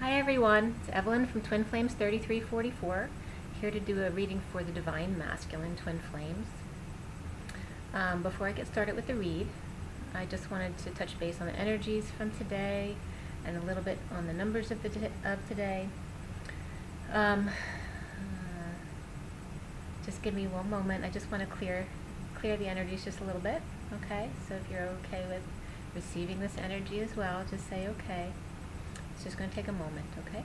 Hi everyone, it's Evelyn from Twin Flames 3344, here to do a reading for the Divine Masculine Twin Flames. Before I get started with the read, I just wanted to touch base on the energies from today and a little bit on the numbers of today. Just give me one moment. I just want to clear the energies just a little bit, okay? So if you're okay with receiving this energy as well, just say okay. It's just going to take a moment, okay?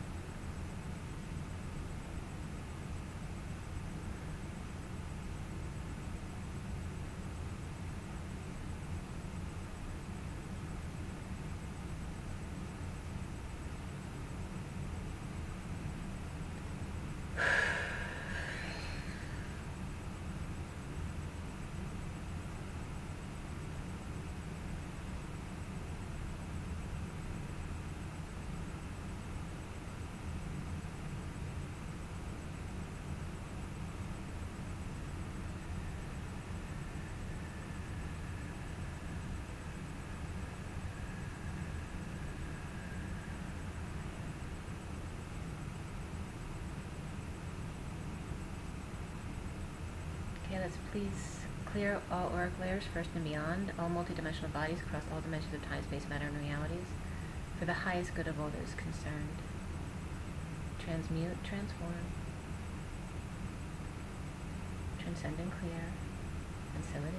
Okay, let's please clear all auric layers first and beyond, all multidimensional bodies across all dimensions of time, space, matter, and realities, for the highest good of all those concerned. Transmute, transform, transcend and clear, and so it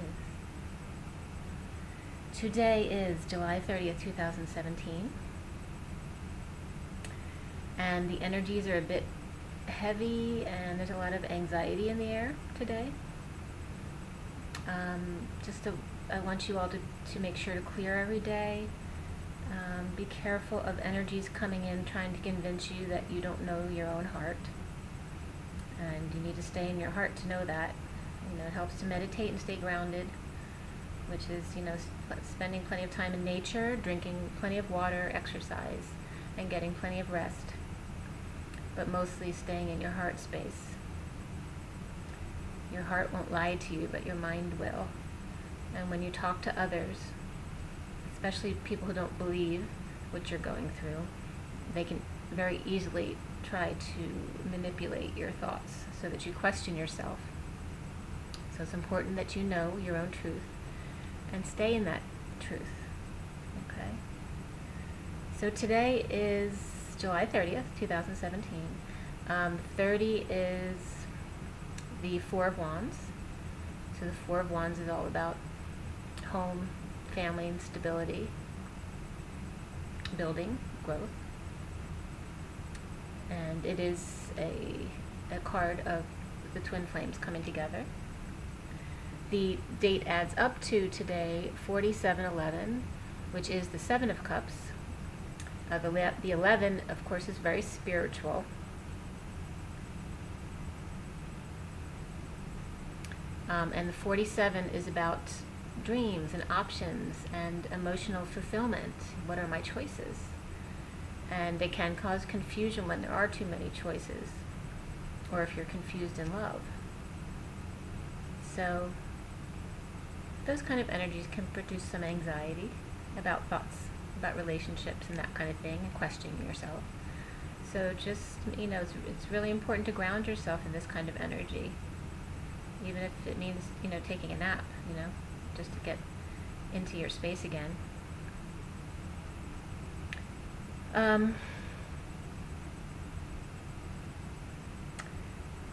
is. Today is July 30th, 2017, and the energies are a bit heavy and there's a lot of anxiety in the air today. I want you all to make sure to clear every day. Be careful of energies coming in trying to convince you that you don't know your own heart. And you need to stay in your heart to know that. You know, it helps to meditate and stay grounded, which is, you know, spending plenty of time in nature, drinking plenty of water, exercise, and getting plenty of rest. But mostly staying in your heart space. Your heart won't lie to you, but your mind will. And when you talk to others, especially people who don't believe what you're going through, they can very easily try to manipulate your thoughts so that you question yourself. So it's important that you know your own truth and stay in that truth. Okay? So today is July 30th, 2017. 30 is the Four of Wands. So the Four of Wands is all about home, family, and stability, building, growth. And it is a card of the twin flames coming together. The date adds up to today 4711, which is the Seven of Cups. The 11, of course, is very spiritual. And the 47 is about dreams and options and emotional fulfillment. What are my choices? And they can cause confusion when there are too many choices, or if you're confused in love. So those kind of energies can produce some anxiety about thoughts, about relationships and that kind of thing, and questioning yourself. So just, you know, it's really important to ground yourself in this kind of energy, even if it means, you know, taking a nap, you know, just to get into your space again. I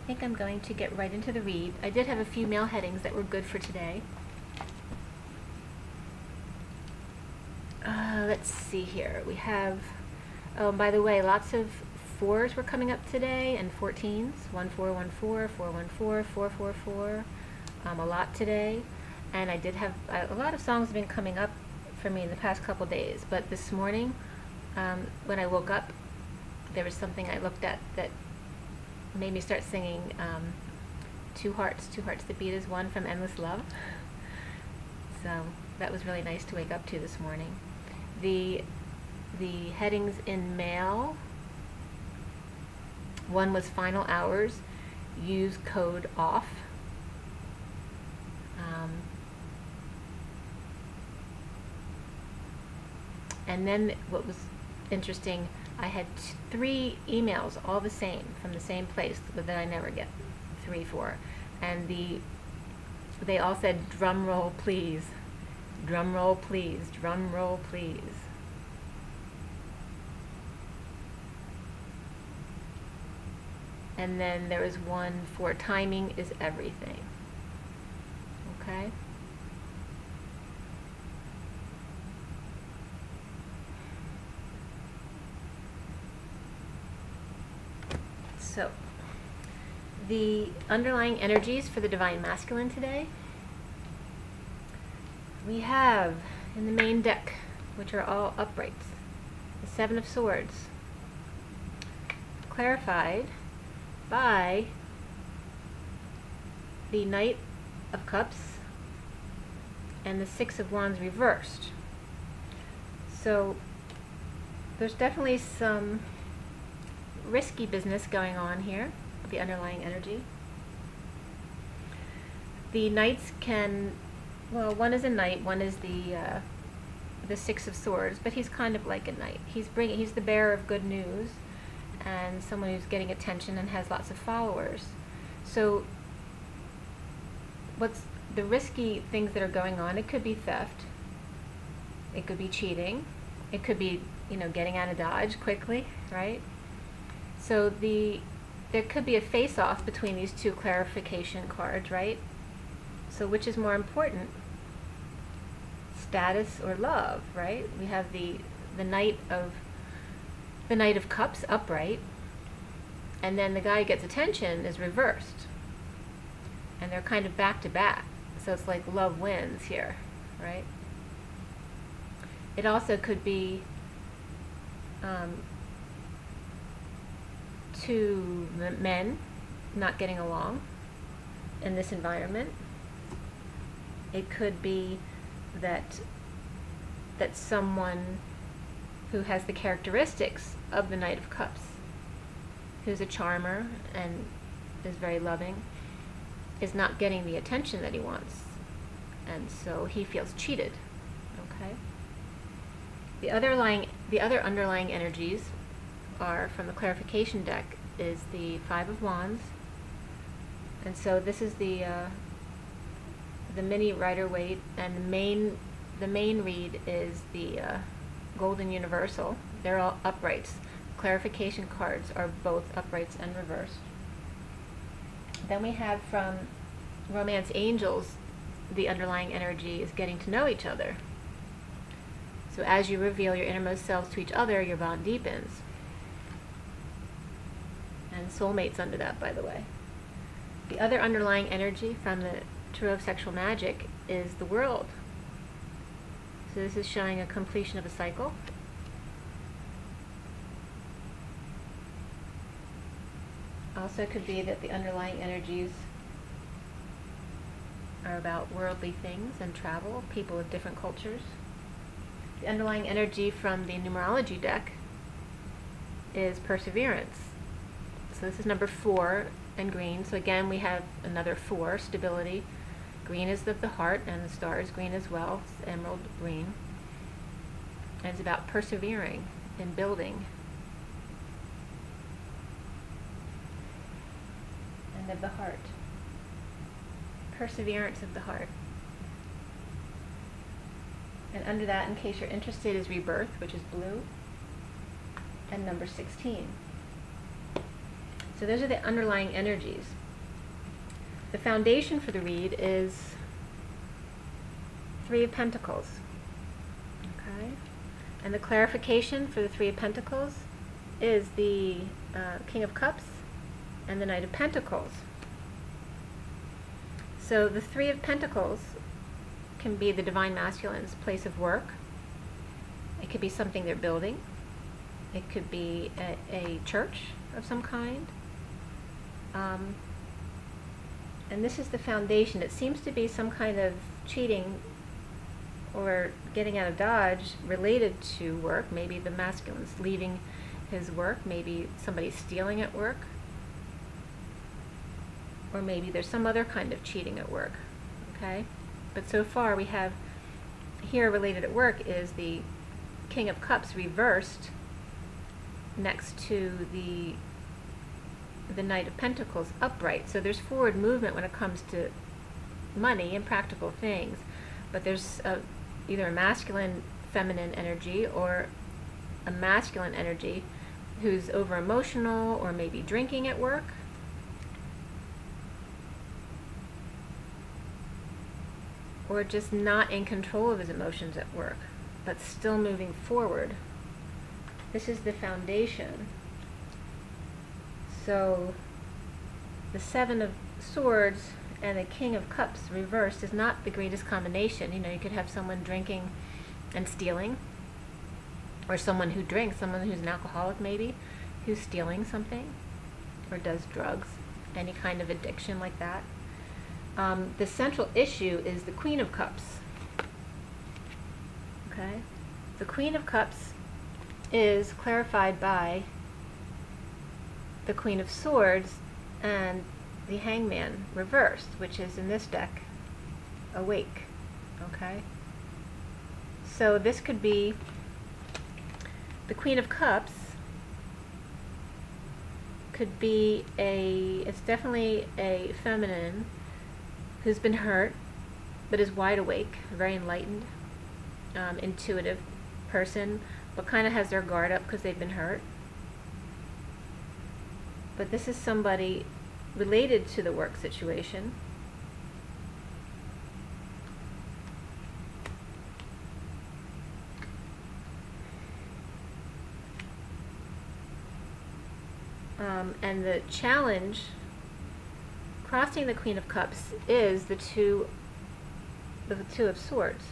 think I'm going to get right into the read. I did have a few mail headings that were good for today. Let's see here. We have, oh, by the way, lots of 4s were coming up today, and 14s, 1414, 414, 444, a lot today. And I did have, a lot of songs have been coming up for me in the past couple days, but this morning, when I woke up, there was something I looked at that made me start singing Two Hearts That Beat as One from Endless Love. So that was really nice to wake up to this morning. The headings in mail, one was final hours, use code OFF. And then what was interesting, I had 3 emails, all the same, from the same place, but that I never get 3 for. And they all said, drum roll please, drum roll please, drum roll please. And then there was one for timing is everything. Okay? So, the underlying energies for the Divine Masculine today, we have in the main deck, which are all uprights, the 7 of Swords, clarified by the Knight of Cups and the 6 of Wands reversed. So there's definitely some risky business going on here, the underlying energy. The Knights can, well, one is a Knight, one is the 6 of Swords, but he's kind of like a Knight. He's the bearer of good news, and someone who's getting attention and has lots of followers. So what's the risky things that are going on? It could be theft, it could be cheating, it could be, you know, getting out of Dodge quickly, right? So there could be a face-off between these 2 clarification cards, right? So which is more important, status or love, right? We have the Knight of Cups upright, and then the guy who gets attention is reversed, and they're kind of back to back, so it's like love wins here, right? It also could be 2 men not getting along in this environment. It could be that someone who has the characteristics of the Knight of Cups, who's a charmer and is very loving, is not getting the attention that he wants, and so he feels cheated. Okay. The other underlying energies are from the clarification deck is the 5 of Wands, and so this is the mini Rider-Waite, and the main read is the Golden Universal. They're all uprights. Clarification cards are both uprights and reversed. Then we have from Romance Angels, the underlying energy is getting to know each other. So as you reveal your innermost selves to each other, your bond deepens. And soulmates under that, by the way. The other underlying energy from the Tarot of Sexual Magic is the World. So this is showing a completion of a cycle. Also could be that the underlying energies are about worldly things and travel, people of different cultures. The underlying energy from the numerology deck is perseverance. So this is number 4 and green. So again, we have another 4, stability. Green is of the heart, and the star is green as well. It's emerald green. And it's about persevering and building. And of the heart. Perseverance of the heart. And under that, in case you're interested, is rebirth, which is blue, and number 16. So those are the underlying energies. The foundation for the read is 3 of Pentacles. Okay? And the clarification for the 3 of Pentacles is the King of Cups and the Knight of Pentacles. So the 3 of Pentacles can be the Divine Masculine's place of work. It could be something they're building. It could be a church of some kind. And this is the foundation. It seems to be some kind of cheating or getting out of Dodge related to work. Maybe the masculine's leaving his work. Maybe somebody's stealing at work. Or maybe there's some other kind of cheating at work. Okay? But so far we have here related at work is the King of Cups reversed next to the Knight of Pentacles upright. So there's forward movement when it comes to money and practical things, but there's either a masculine feminine energy or a masculine energy who's over emotional or maybe drinking at work. Or just not in control of his emotions at work, but still moving forward. This is the foundation. So the Seven of Swords and the King of Cups reversed is not the greatest combination. You know, you could have someone drinking and stealing, or someone who drinks, someone who's an alcoholic maybe, who's stealing something, or does drugs, any kind of addiction like that. The central issue is the Queen of Cups. Okay? The Queen of Cups is clarified by the Queen of Swords and the Hangman reversed, which is in this deck, awake. Okay? So this could be the Queen of Cups could be it's definitely a feminine who's been hurt, but is wide awake, very enlightened, intuitive person, but kind of has their guard up because they've been hurt. But this is somebody related to the work situation. And the challenge crossing the Queen of Cups is the Two of Swords.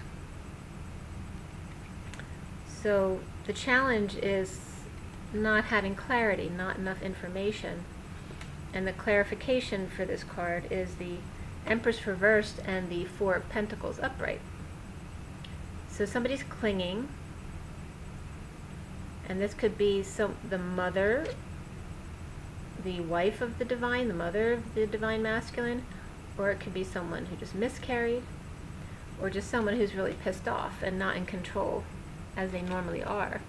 So the challenge is not having clarity, not enough information. And the clarification for this card is the Empress reversed and the Four of Pentacles upright. So somebody's clinging, and this could be the mother, the wife of the divine, the mother of the divine masculine, or it could be someone who just miscarried, or just someone who's really pissed off and not in control as they normally are,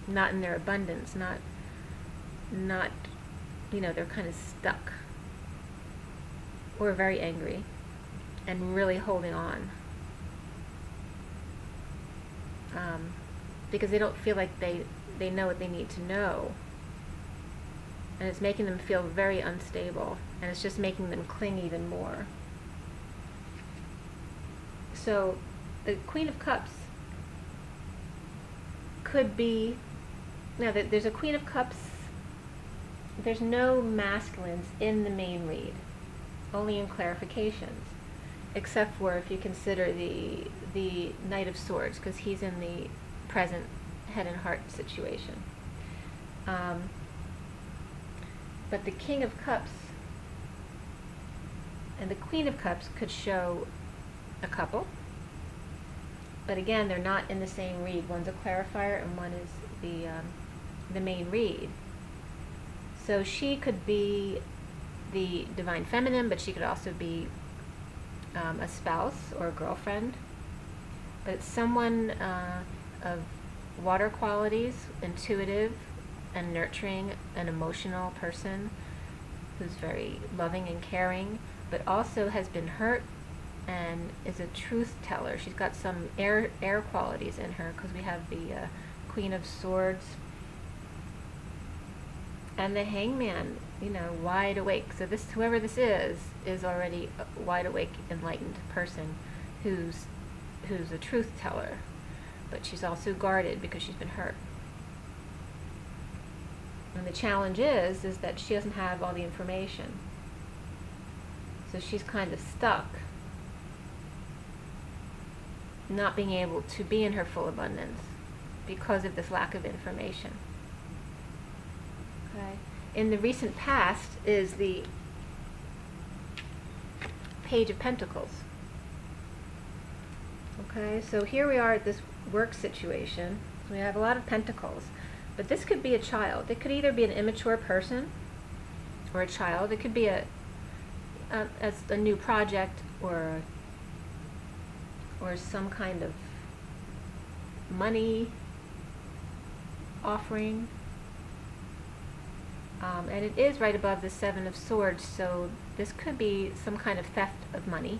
not in their abundance, not you know, they're kind of stuck, or very angry and really holding on, because they don't feel like they know what they need to know. And it's making them feel very unstable, and it's just making them cling even more. So the Queen of Cups could be, now that there's a Queen of Cups, there's no masculines in the main read, only in clarifications, except for if you consider the Knight of Swords, because he's in the present head and heart situation. But the King of Cups and the Queen of Cups could show a couple, but again, they're not in the same read. One's a clarifier and one is the main read. So she could be the divine feminine, but she could also be a spouse or a girlfriend. But it's someone of water qualities, intuitive and nurturing, an emotional person who's very loving and caring, but also has been hurt and is a truth teller. She's got some air qualities in her, because we have the Queen of Swords and the Hangman, you know, wide awake. So this, whoever this is already a wide awake, enlightened person who's a truth teller, but she's also guarded because she's been hurt. And the challenge is that she doesn't have all the information. So she's kind of stuck, not being able to be in her full abundance because of this lack of information. Okay. In the recent past is the Page of Pentacles. Okay, so here we are at this work situation. We have a lot of pentacles. But this could be a child. It could either be an immature person or a child. It could be a new project or some kind of money offering. And it is right above the Seven of Swords, so this could be some kind of theft of money.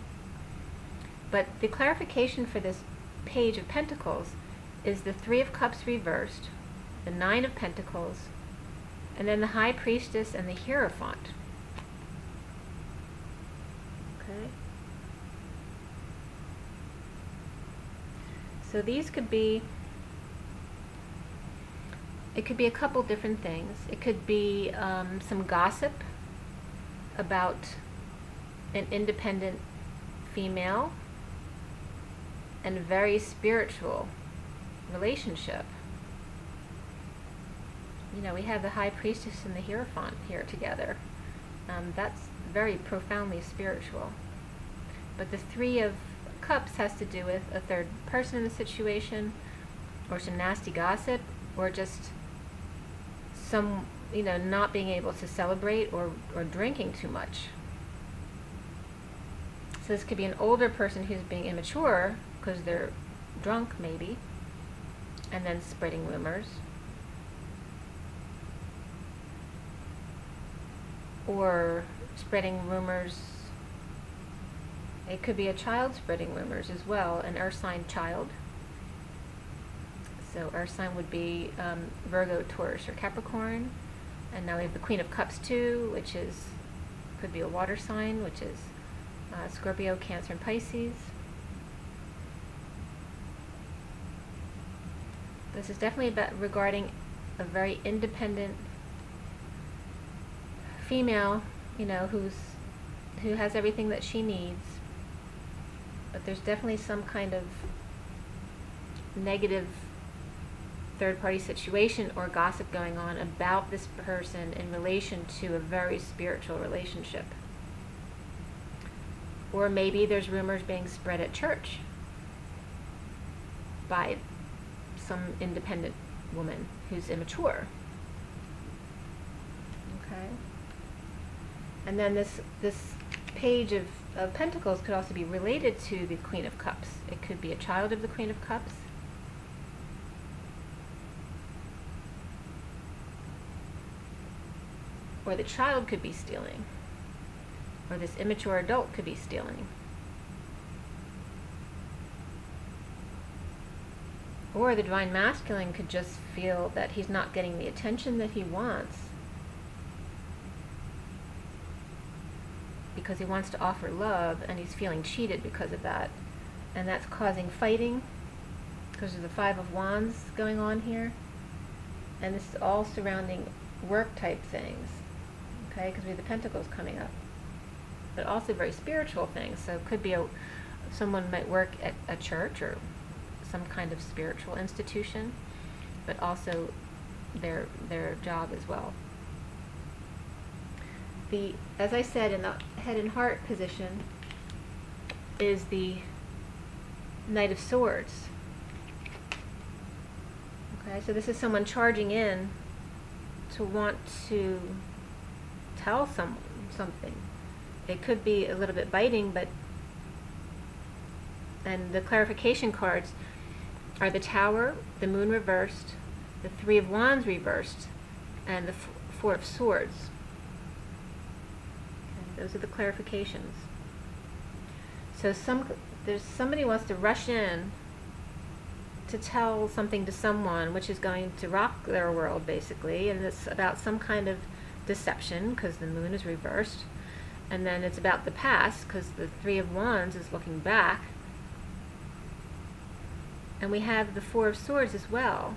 But the clarification for this Page of Pentacles is the Three of Cups reversed, the Nine of Pentacles, and then the High Priestess and the Hierophant. Okay. So these could be, it could be a couple different things. It could be some gossip about an independent female and a very spiritual relationship. You know, we have the High Priestess and the Hierophant here together. That's very profoundly spiritual. But the Three of Cups has to do with a third person in the situation, or some nasty gossip, or just some, you know, not being able to celebrate, or drinking too much. So this could be an older person who's being immature because they're drunk, maybe, and then spreading rumors. Or spreading rumors. It could be a child spreading rumors as well, an earth sign child. So earth sign would be Virgo, Taurus, or Capricorn. And now we have the Queen of Cups too, which is, could be a water sign, which is Scorpio, Cancer, and Pisces. This is definitely about regarding a very independent female, you know, who has everything that she needs, but there's definitely some kind of negative third-party situation or gossip going on about this person in relation to a very spiritual relationship. Or maybe there's rumors being spread at church by some independent woman who's immature. Okay. And then this Page of Pentacles could also be related to the Queen of Cups. It could be a child of the Queen of Cups. Or the child could be stealing. Or this immature adult could be stealing. Or the Divine Masculine could just feel that he's not getting the attention that he wants, because he wants to offer love, and he's feeling cheated because of that. And that's causing fighting, because of the Five of Wands going on here. And this is all surrounding work type things, okay, because we have the Pentacles coming up. But also very spiritual things. So it could be someone might work at a church or some kind of spiritual institution, but also their job as well. As I said, in the head and heart position is the Knight of Swords. Okay, so this is someone charging in to want to tell someone something. It could be a little bit biting, and the clarification cards are the Tower, the Moon reversed, the Three of Wands reversed, and the Four of Swords. Those are the clarifications. So somebody wants to rush in to tell something to someone, which is going to rock their world, basically, and it's about some kind of deception, because the Moon is reversed, and then it's about the past, because the Three of Wands is looking back, and we have the Four of Swords as well.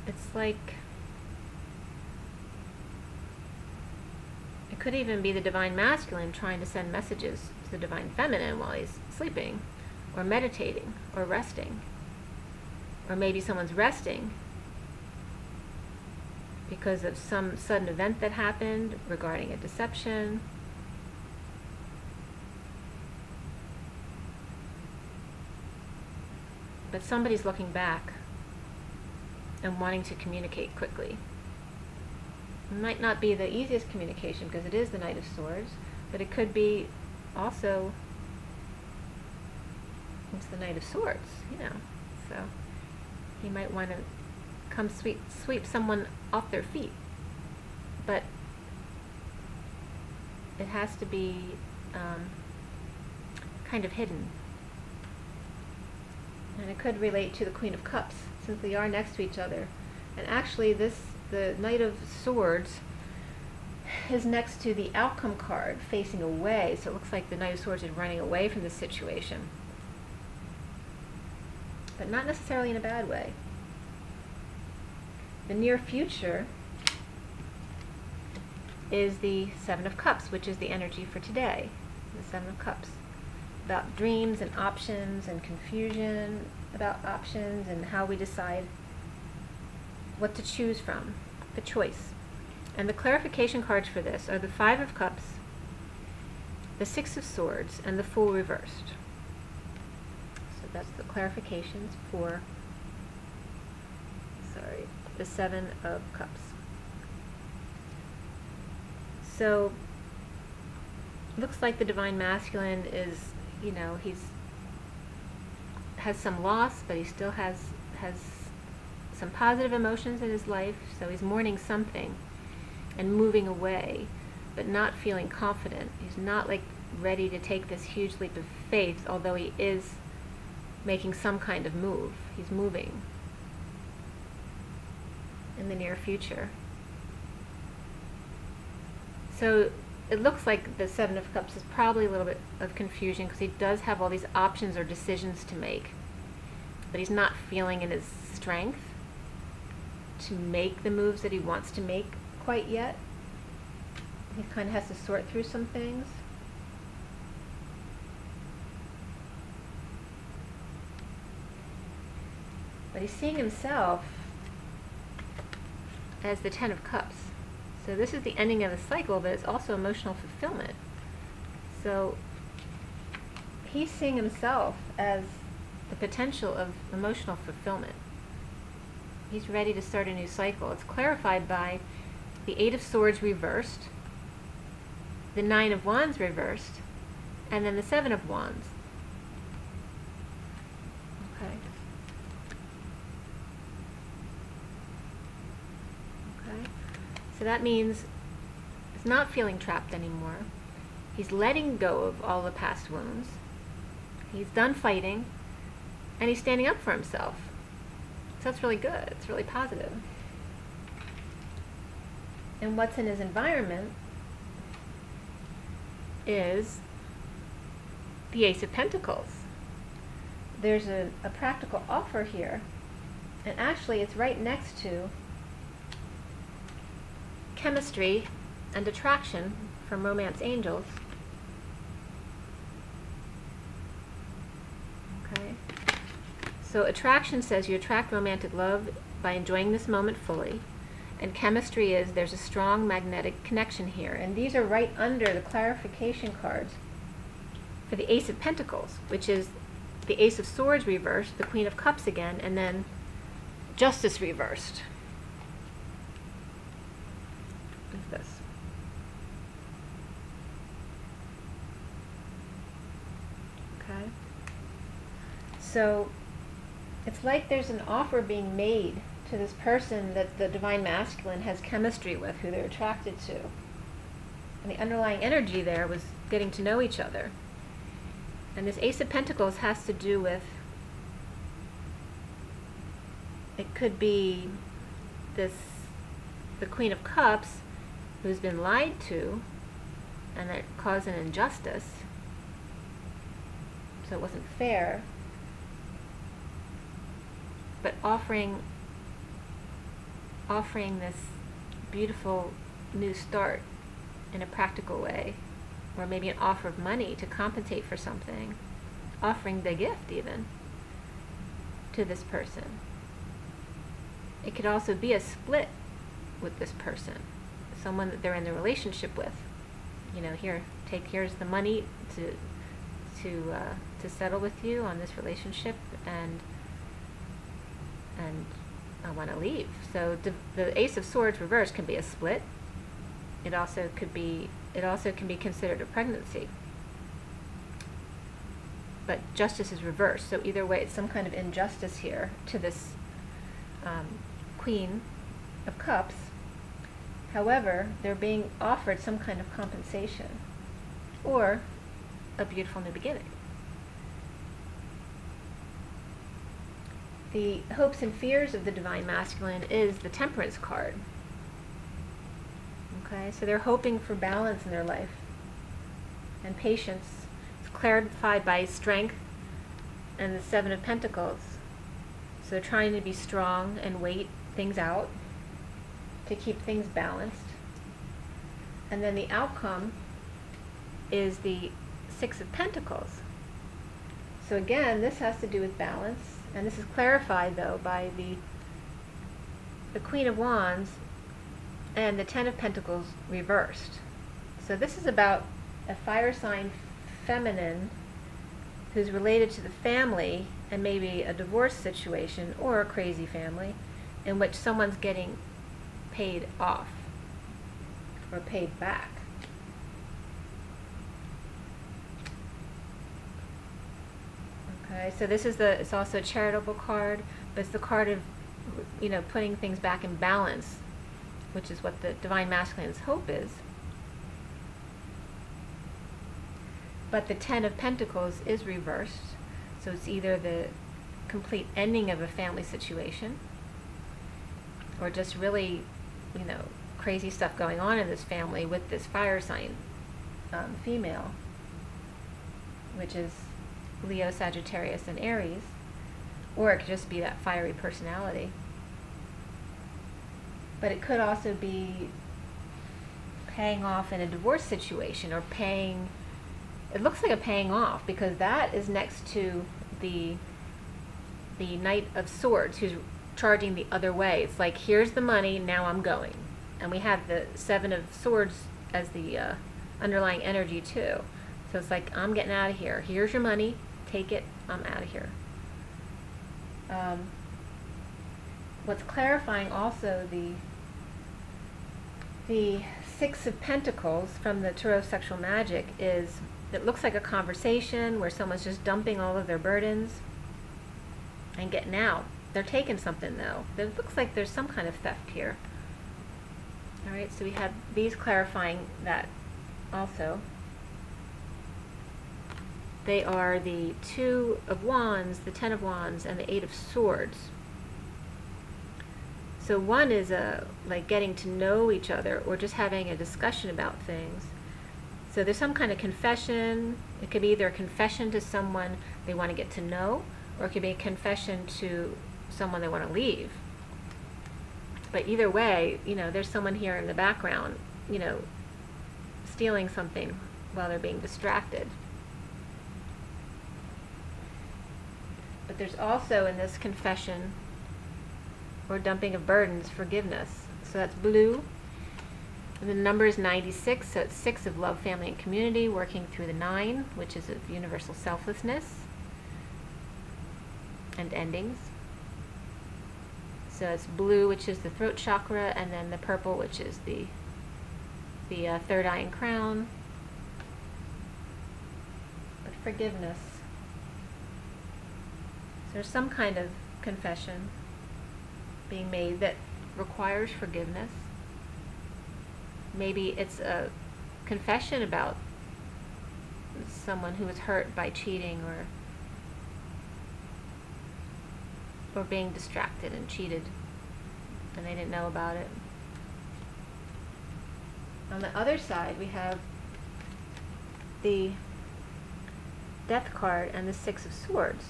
It's like, it could even be the Divine Masculine trying to send messages to the Divine Feminine while he's sleeping, or meditating, or resting. Or maybe someone's resting because of some sudden event that happened regarding a deception. But somebody's looking back and wanting to communicate quickly. It might not be the easiest communication because it is the Knight of Swords, but it could be also, it's the Knight of Swords, you know. So he might want to come sweep someone off their feet. But it has to be kind of hidden. And it could relate to the Queen of Cups, since they are next to each other. And actually the Knight of Swords is next to the Outcome card, facing away, so it looks like the Knight of Swords is running away from the situation. But not necessarily in a bad way. The near future is the Seven of Cups, which is the energy for today. The Seven of Cups. About dreams and options and confusion about options and how we decide what to choose from, the choice. And the clarification cards for this are the Five of Cups, the Six of Swords, and the Fool reversed. So that's the clarifications for, the Seven of Cups. So, looks like the Divine Masculine is, you know, has some loss, but he still has some positive emotions in his life, so he's mourning something and moving away, but not feeling confident. He's not like ready to take this huge leap of faith, although he is making some kind of move. He's moving in the near future. So it looks like the Seven of Cups is probably a little bit of confusion because he does have all these options or decisions to make, but he's not feeling in his strength to make the moves that he wants to make quite yet. He kind of has to sort through some things. But he's seeing himself as the Ten of Cups. So this is the ending of a cycle, but it's also emotional fulfillment. So he's seeing himself as the potential of emotional fulfillment. He's ready to start a new cycle. It's clarified by the Eight of Swords reversed, the Nine of Wands reversed, and then the Seven of Wands. Okay. So that means he's not feeling trapped anymore. He's letting go of all the past wounds. He's done fighting, and he's standing up for himself. So that's really good. It's really positive. And what's in his environment is the Ace of Pentacles. There's a practical offer here, and actually it's right next to chemistry and attraction from Romance Angels. Okay. So attraction says you attract romantic love by enjoying this moment fully. And chemistry is there's a strong magnetic connection here. And these are right under the clarification cards for the Ace of Pentacles, which is the Ace of Swords reversed, the Queen of Cups again, and then Justice reversed. This. Okay. So it's like there's an offer being made to this person that the Divine Masculine has chemistry with, who they're attracted to. And the underlying energy there was getting to know each other. And this Ace of Pentacles has to do with, it could be the Queen of Cups who's been lied to, and that caused an injustice, so it wasn't fair, but offering this beautiful new start in a practical way, or maybe an offer of money to compensate for something, offering the gift even to this person. It could also be a split with this person, someone that they're in the relationship with. You know, here's the money to settle with you on this relationship, and I want to leave. So the Ace of Swords reversed can be a split. It also can be considered a pregnancy. But justice is reversed, so either way, it's some kind of injustice here to this Queen of Cups. However, they're being offered some kind of compensation or a beautiful new beginning. The hopes and fears of the Divine Masculine is the Temperance card. Okay, so they're hoping for balance in their life and patience. It's clarified by strength and the Seven of Pentacles. So they're trying to be strong and wait things out to keep things balanced. And then the outcome is the Six of Pentacles. So again, this has to do with balance, and this is clarified though by the Queen of Wands and the Ten of Pentacles reversed. So this is about a fire sign feminine who's related to the family and maybe a divorce situation or a crazy family in which someone's getting paid off or paid back. Okay, so this is it's also a charitable card, but it's the card of, you know, putting things back in balance, which is what the Divine Masculine's hope is. But the Ten of Pentacles is reversed, so it's either the complete ending of a family situation or just really, you know, crazy stuff going on in this family with this fire sign female, which is Leo, Sagittarius, and Aries, or it could just be that fiery personality. But it could also be paying off in a divorce situation, or paying, it looks like a paying off because that is next to the Knight of Swords, who's charging the other way. It's like, here's the money, now I'm going. And we have the Seven of Swords as the underlying energy too. So it's like, I'm getting out of here. Here's your money, take it, I'm out of here. What's clarifying also the Six of Pentacles from the Tarot Sexual Magic is, it looks like a conversation where someone's just dumping all of their burdens and getting out. They're taking something though. It looks like there's some kind of theft here. Alright, so we have these clarifying that also. They are the Two of Wands, the Ten of Wands, and the Eight of Swords. So one is like getting to know each other or just having a discussion about things. So there's some kind of confession. It could be either a confession to someone they want to get to know, or it could be a confession to someone they want to leave. But either way, you know, there's someone here in the background, you know, stealing something while they're being distracted. But there's also in this confession or dumping of burdens, forgiveness. So that's blue. And the number is 96, so it's 6 of love, family, and community, working through the 9, which is of universal selflessness and endings. So it's blue, which is the throat chakra, and then the purple, which is the third eye and crown. But forgiveness. So there's some kind of confession being made that requires forgiveness. Maybe it's a confession about someone who was hurt by cheating or being distracted and cheated and they didn't know about it. On the other side, we have the Death card and the Six of Swords.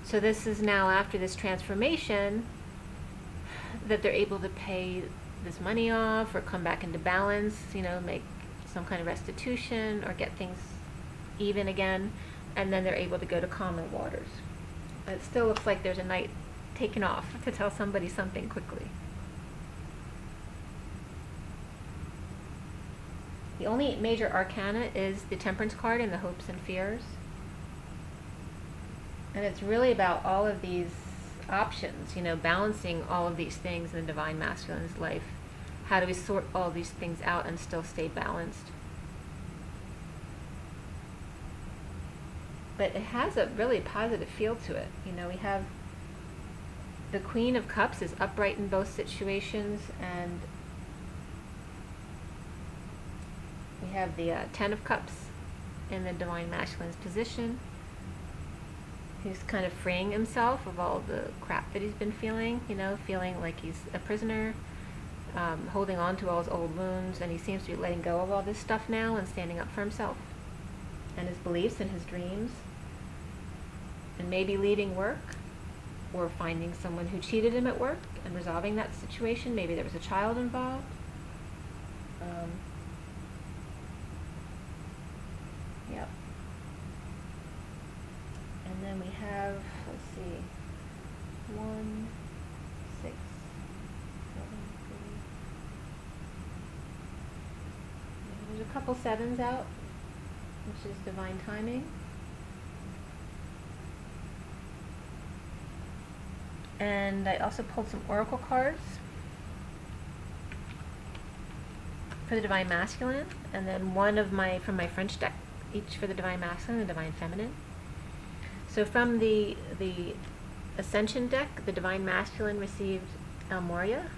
So this is now after this transformation that they're able to pay this money off or come back into balance, you know, make some kind of restitution or get things even again, and then they're able to go to calmer waters. But it still looks like there's a knight taken off to tell somebody something quickly. The only major arcana is the Temperance card and the hopes and fears. And it's really about all of these options, you know, balancing all of these things in the Divine Masculine's life. How do we sort all these things out and still stay balanced? But it has a really positive feel to it. You know, we have the Queen of Cups is upright in both situations, and we have the Ten of Cups in the Divine Masculine's position. He's kind of freeing himself of all the crap that he's been feeling, you know, feeling like he's a prisoner, holding on to all his old wounds, and he seems to be letting go of all this stuff now and standing up for himself and his beliefs and his dreams, and maybe leaving work or finding someone who cheated him at work and resolving that situation. Maybe there was a child involved. Yep. And then we have, let's see, 1, 6, 7, 3. There's a couple sevens out, which is divine timing. And I also pulled some oracle cards for the Divine Masculine, and then one of from my French deck, each for the Divine Masculine and the Divine Feminine. So from the Ascension deck, the Divine Masculine received Moria,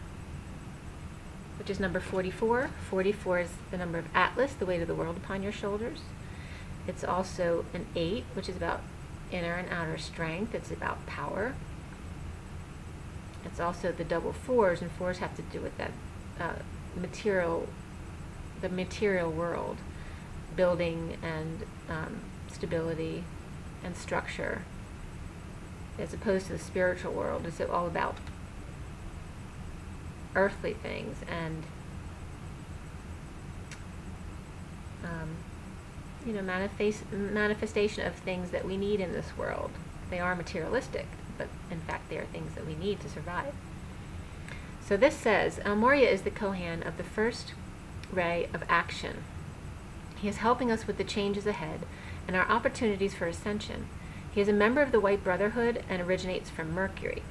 which is number 44. 44 is the number of Atlas, the weight of the world upon your shoulders. It's also an 8, which is about inner and outer strength. It's about power. It's also the double 4s, and 4s have to do with that the material world, building and stability and structure, as opposed to the spiritual world. It's all about earthly things and you know, manifestation of things that we need in this world. They are materialistic, but in fact they are things that we need to survive. So this says, Moria is the Kohan of the first ray of action. He is helping us with the changes ahead and our opportunities for ascension. He is a member of the White Brotherhood and originates from Mercury.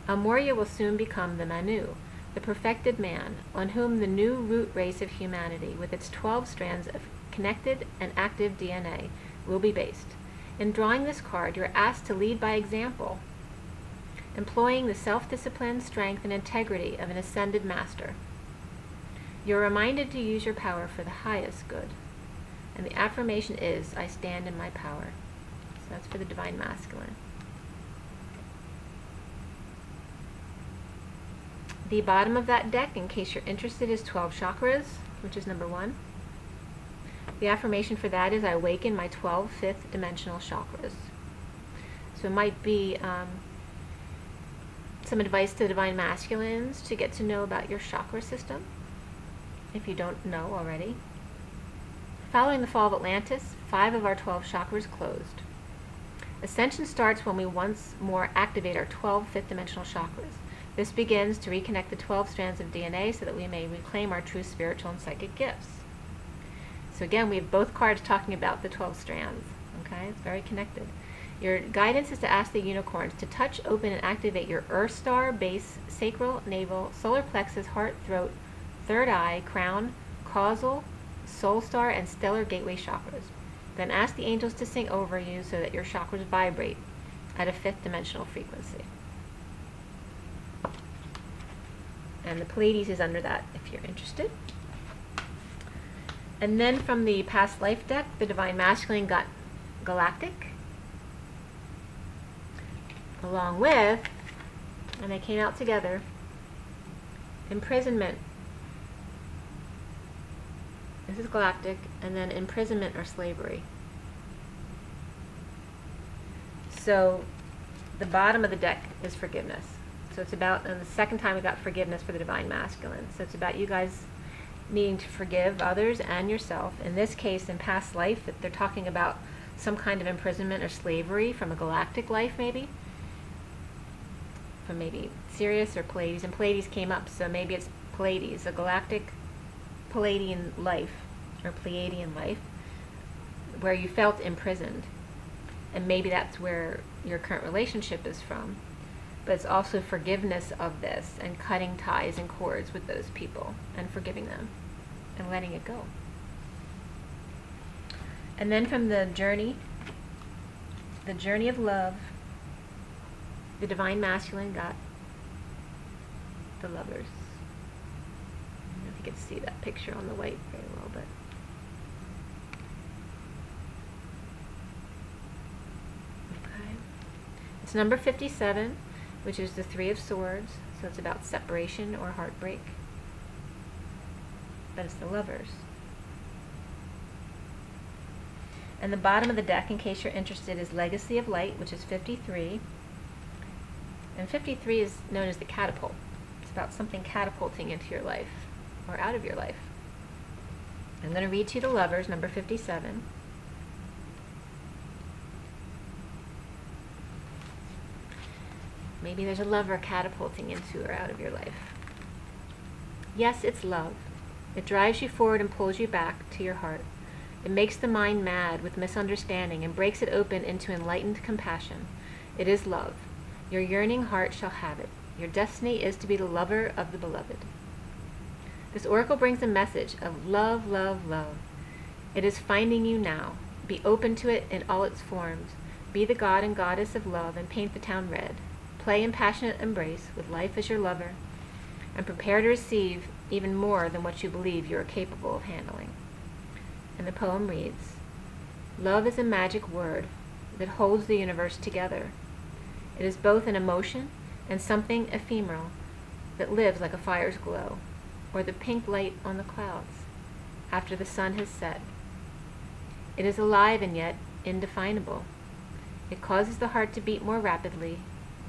Moria will soon become the Manu, the perfected man, on whom the new root race of humanity, with its 12 strands of connected and active DNA, will be based. In drawing this card, you are asked to lead by example, employing the self-discipline, strength, and integrity of an ascended master. You are reminded to use your power for the highest good. And the affirmation is, I stand in my power. So that's for the Divine Masculine. The bottom of that deck, in case you're interested, is 12 chakras, which is number 1. The affirmation for that is, I awaken my 12 fifth dimensional chakras. So it might be some advice to the Divine Masculines to get to know about your chakra system, if you don't know already. Following the fall of Atlantis, 5 of our 12 chakras closed. Ascension starts when we once more activate our 12 fifth dimensional chakras. This begins to reconnect the 12 strands of DNA so that we may reclaim our true spiritual and psychic gifts. So again, we have both cards talking about the 12 strands. Okay, it's very connected. Your guidance is to ask the unicorns to touch, open, and activate your Earth Star, base, sacral, navel, solar plexus, heart, throat, third eye, crown, causal, soul star, and stellar gateway chakras. Then ask the angels to sing over you so that your chakras vibrate at a 5th dimensional frequency. And the Pleiades is under that if you're interested. And then from the past life deck, the Divine Masculine got Galactic, along with, and they came out together, imprisonment. This is Galactic, and then imprisonment or slavery. So the bottom of the deck is forgiveness. So it's about, and the second time we got forgiveness for the Divine Masculine. So it's about you guys needing to forgive others and yourself. In this case, in past life, they're talking about some kind of imprisonment or slavery from a galactic life, maybe. From maybe Sirius or Pleiades. And Pleiades came up, so maybe it's Pleiades, a galactic Palladian life, or Pleiadian life, where you felt imprisoned. And maybe that's where your current relationship is from. But it's also forgiveness of this and cutting ties and cords with those people and forgiving them and letting it go. And then from the journey of love, The Divine Masculine got the Lovers. I don't know if you can see that picture on the white very well, but okay. It's number 57, which is the Three of Swords, so it's about separation or heartbreak. But it's the Lovers. And the bottom of the deck, in case you're interested, is Legacy of Light, which is 53. And 53 is known as the catapult. It's about something catapulting into your life or out of your life. I'm going to read to you the Lovers, number 57. Maybe there's a lover catapulting into or out of your life. Yes, it's love. It drives you forward and pulls you back to your heart. It makes the mind mad with misunderstanding and breaks it open into enlightened compassion. It is love. Your yearning heart shall have it. Your destiny is to be the lover of the beloved. This oracle brings a message of love, love, love. It is finding you now. Be open to it in all its forms. Be the god and goddess of love and paint the town red. Play in passionate embrace with life as your lover, and prepare to receive even more than what you believe you are capable of handling. And the poem reads, love is a magic word that holds the universe together. It is both an emotion and something ephemeral that lives like a fire's glow, or the pink light on the clouds after the sun has set. It is alive and yet indefinable. It causes the heart to beat more rapidly,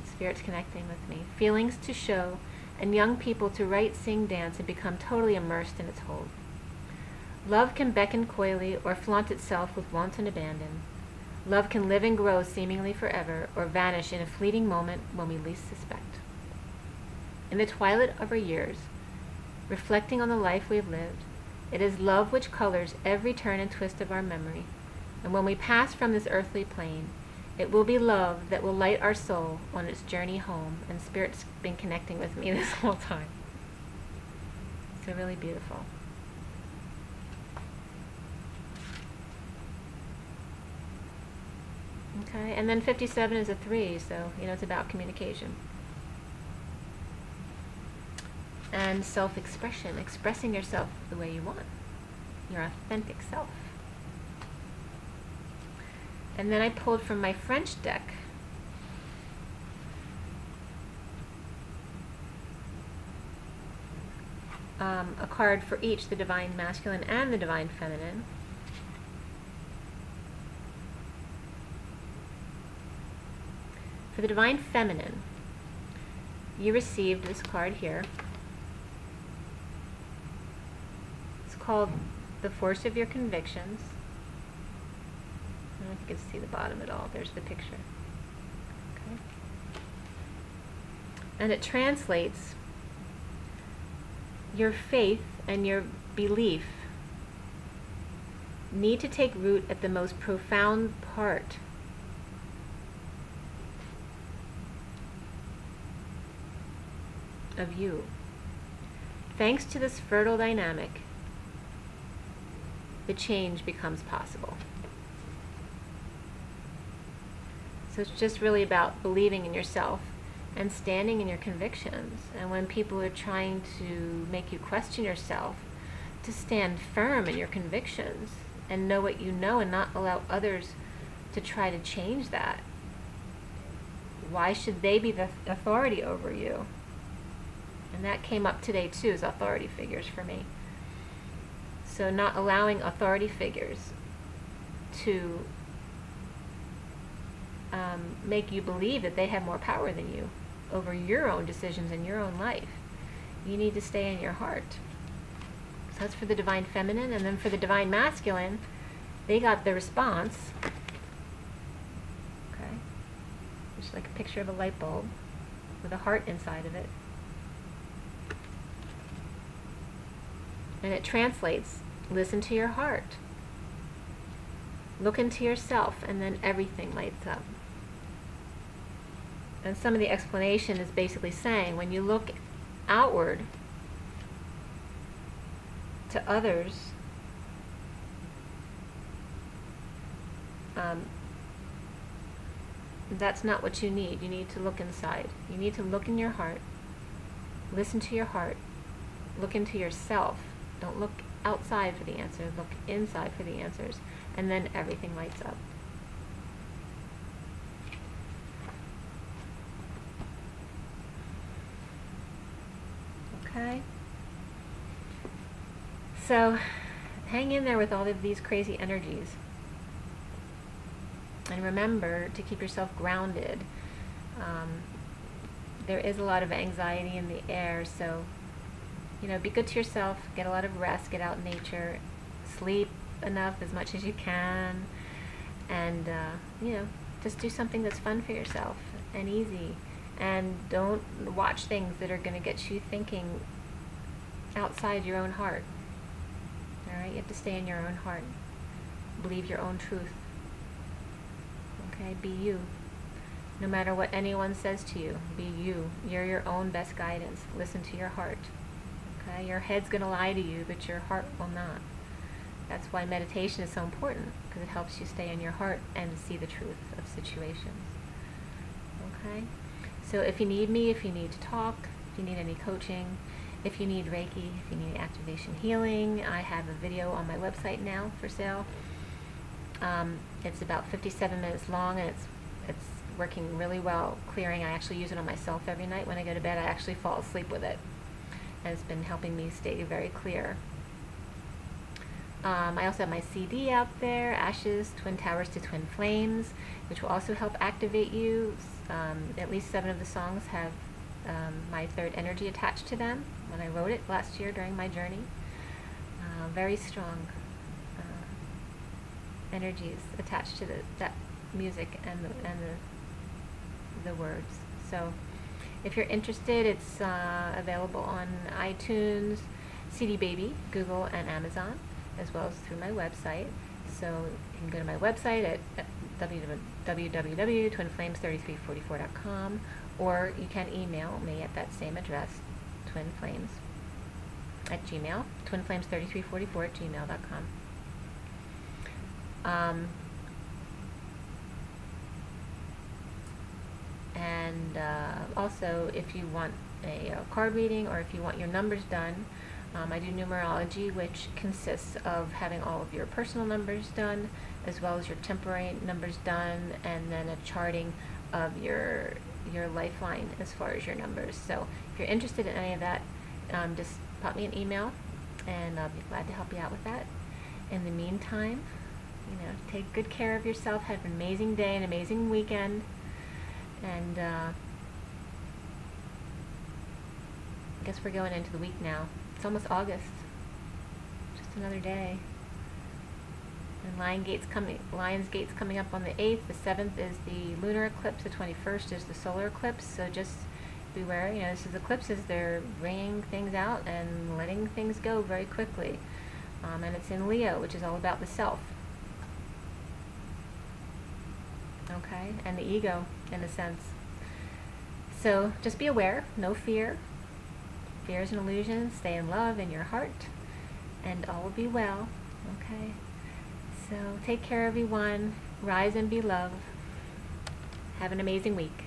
Spirit's connecting with me, feelings to show, and young people to write, sing, dance, and become totally immersed in its hold. Love can beckon coyly or flaunt itself with wanton abandon. Love can live and grow seemingly forever or vanish in a fleeting moment when we least suspect. In the twilight of our years, reflecting on the life we have lived, it is love which colors every turn and twist of our memory. And when we pass from this earthly plane, it will be love that will light our soul on its journey home. And Spirit's been connecting with me this whole time. So really beautiful. Okay, and then 57 is a 3, so, it's about communication. And self-expression, expressing yourself the way you want, your authentic self. And then I pulled from my French deck a card for each, the Divine Masculine and the Divine Feminine. For the Divine Feminine, you received this card here. It's called The Force of Your Convictions. I don't know if you can see the bottom at all. There's the picture. Okay. And it translates your faith and your belief need to take root at the most profound part of you. Thanks to this fertile dynamic, the change becomes possible. So it's just really about believing in yourself and standing in your convictions. And when people are trying to make you question yourself, to stand firm in your convictions and know what you know and not allow others to try to change that. Why should they be the authority over you? And that came up today too, as authority figures for me. So not allowing authority figures to make you believe that they have more power than you over your own decisions in your own life. You need to stay in your heart. So that's for the Divine Feminine. And then for the Divine Masculine, they got the response. Okay. Just like a picture of a light bulb with a heart inside of it. And it translates, listen to your heart. Look into yourself, and then everything lights up. And some of the explanation is basically saying, when you look outward to others, that's not what you need. You need to look inside. You need to look in your heart. Listen to your heart. Look into yourself. Don't look outside for the answers. Look inside for the answers. And then everything lights up. Okay? So, hang in there with all of these crazy energies. And remember to keep yourself grounded. There is a lot of anxiety in the air, so, you know, be good to yourself, get a lot of rest, get out in nature, sleep enough as much as you can, and, you know, just do something that's fun for yourself and easy. And don't watch things that are going to get you thinking outside your own heart. Alright, you have to stay in your own heart. Believe your own truth. Okay, be you. No matter what anyone says to you, be you. You're your own best guidance. Listen to your heart. Okay, your head's going to lie to you, but your heart will not. That's why meditation is so important, because it helps you stay in your heart and see the truth of situations. Okay? So if you need me, if you need to talk, if you need any coaching, if you need Reiki, if you need activation healing, I have a video on my website now for sale. It's about 57 minutes long, and it's working really well, clearing. I actually use it on myself every night when I go to bed. I actually fall asleep with it, and it's been helping me stay very clear. I also have my CD out there, Ashes, Twin Towers to Twin Flames, which will also help activate you. At least 7 of the songs have my third energy attached to them when I wrote it last year during my journey. Very strong energies attached to that music and the words. So if you're interested, it's available on iTunes, CD Baby, Google, and Amazon, as well as through my website. So you can go to my website at www.twinflames3344.com, or you can email me at that same address, twinflames@gmail, twinflames3344@gmail.com. And also, if you want a card reading, or if you want your numbers done, I do numerology, which consists of having all of your personal numbers done, as well as your temporary numbers done, and then a charting of your lifeline as far as your numbers. So if you're interested in any of that, just pop me an email, and I'll be glad to help you out with that. In the meantime, you know, take good care of yourself. Have an amazing day, an amazing weekend, and I guess we're going into the week now. It's almost August. Just another day. And Lionsgate's coming up on the 8th. The 7th is the lunar eclipse. The 21st is the solar eclipse. So just beware. You know, this is eclipses. They're bringing things out and letting things go very quickly. And it's in Leo, which is all about the self. Okay? And the ego, in a sense. So just be aware. No fear. Fear is an illusion. Stay in love in your heart, and all will be well. Okay? So take care, everyone. Rise and be loved. Have an amazing week.